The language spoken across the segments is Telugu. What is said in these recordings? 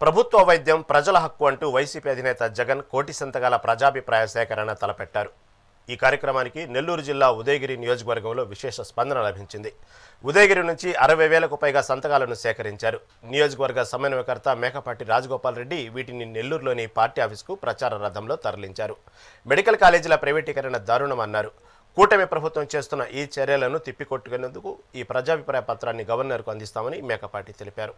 ప్రభుత్వ వైద్యం ప్రజల హక్కు అంటూ వైసీపీ అధినేత జగన్ కోటి సంతకాల ప్రజాభిప్రాయ సేకరణ తలపెట్టారు. ఈ కార్యక్రమానికి నెల్లూరు జిల్లా ఉదయగిరి నియోజకవర్గంలో విశేష స్పందన లభించింది. ఉదయగిరి నుంచి 60,000కు పైగా సంతకాలను సేకరించారు. నియోజకవర్గ సమన్వయకర్త మేకపాటి రాజగోపాల్ రెడ్డి వీటిని నెల్లూరులోని పార్టీ ఆఫీసుకు ప్రచార రథంలో తరలించారు. మెడికల్ కాలేజీల ప్రైవేటీకరణ దారుణమన్నారు. కూటమి ప్రభుత్వం చేస్తున్న ఈ చర్యలను తిప్పికొట్టుకునేందుకు ఈ ప్రజాభిప్రాయ పత్రాన్ని గవర్నర్కు అందిస్తామని మేకపాటి తెలిపారు.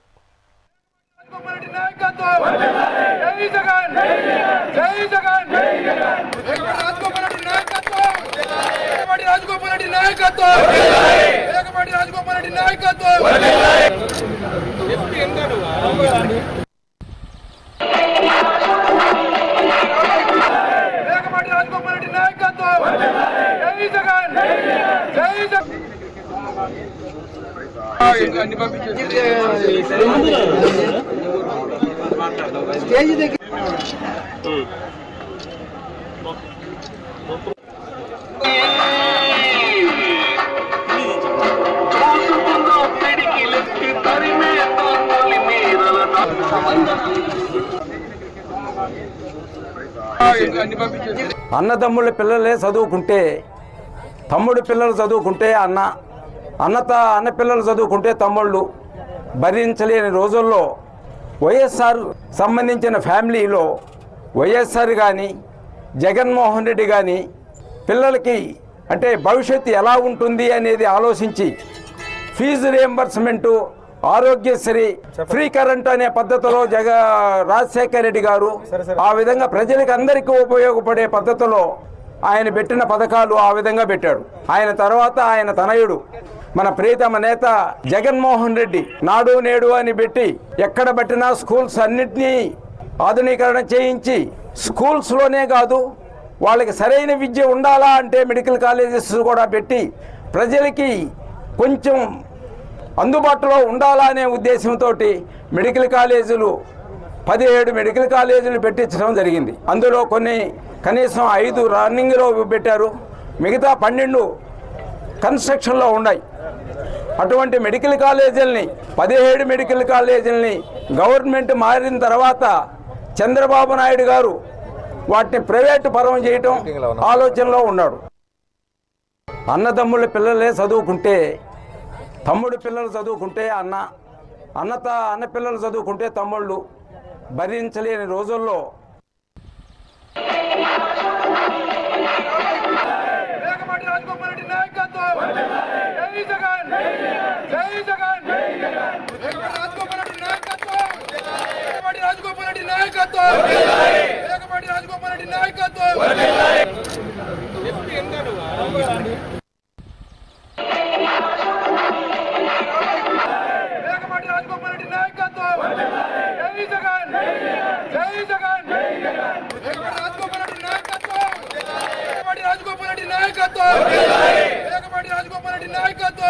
అన్నదమ్ముల పిల్లలే చదువుకుంటే తమ్ముడు పిల్లలు చదువుకుంటే అన్న పిల్లలు చదువుకుంటే తమ్ముళ్ళు భరించలేని రోజుల్లో వైఎస్ఆర్ సంబంధించిన ఫ్యామిలీలో వైఎస్ఆర్ కానీ జగన్మోహన్ రెడ్డి కానీ పిల్లలకి అంటే భవిష్యత్తు ఎలా ఉంటుంది అనేది ఆలోచించి fees reimbursement, Aarogyasri, free current అనే పద్ధతిలో రాజశేఖర రెడ్డి గారు ఆ విధంగా ప్రజలకు అందరికీ ఉపయోగపడే పద్ధతిలో ఆయన పెట్టిన పథకాలు ఆ విధంగా పెట్టాడు. ఆయన తర్వాత ఆయన తనయుడు మన ప్రియతమ నేత జగన్మోహన్ రెడ్డి నాడు నేడు అని పెట్టి ఎక్కడ పెట్టినా స్కూల్స్ అన్నిటినీ ఆధునీకరణ చేయించి స్కూల్స్లోనే కాదు వాళ్ళకి సరైన విద్య ఉండాలా అంటే మెడికల్ కాలేజెస్ కూడా పెట్టి ప్రజలకి కొంచెం అందుబాటులో ఉండాలా అనే ఉద్దేశంతో మెడికల్ కాలేజీలు 17 మెడికల్ కాలేజీలు పెట్టించడం జరిగింది. అందులో కొన్ని కనీసం 5 రన్నింగ్లో పెట్టారు, మిగతా 12 కన్స్ట్రక్షన్లో ఉన్నాయి. అటువంటి మెడికల్ కాలేజీలని 17 మెడికల్ కాలేజీలని గవర్నమెంట్ మారిన తర్వాత చంద్రబాబు నాయుడు గారు వాటిని ప్రైవేటు పరం చేయటం ఆలోచనలో ఉన్నాడు. అన్నదమ్ముల పిల్లలే చదువుకుంటే తమ్ముడు పిల్లలు చదువుకుంటే అన్న పిల్లలు చదువుకుంటే తమ్ముళ్ళు భరించలేని రోజుల్లో నాయకత్వం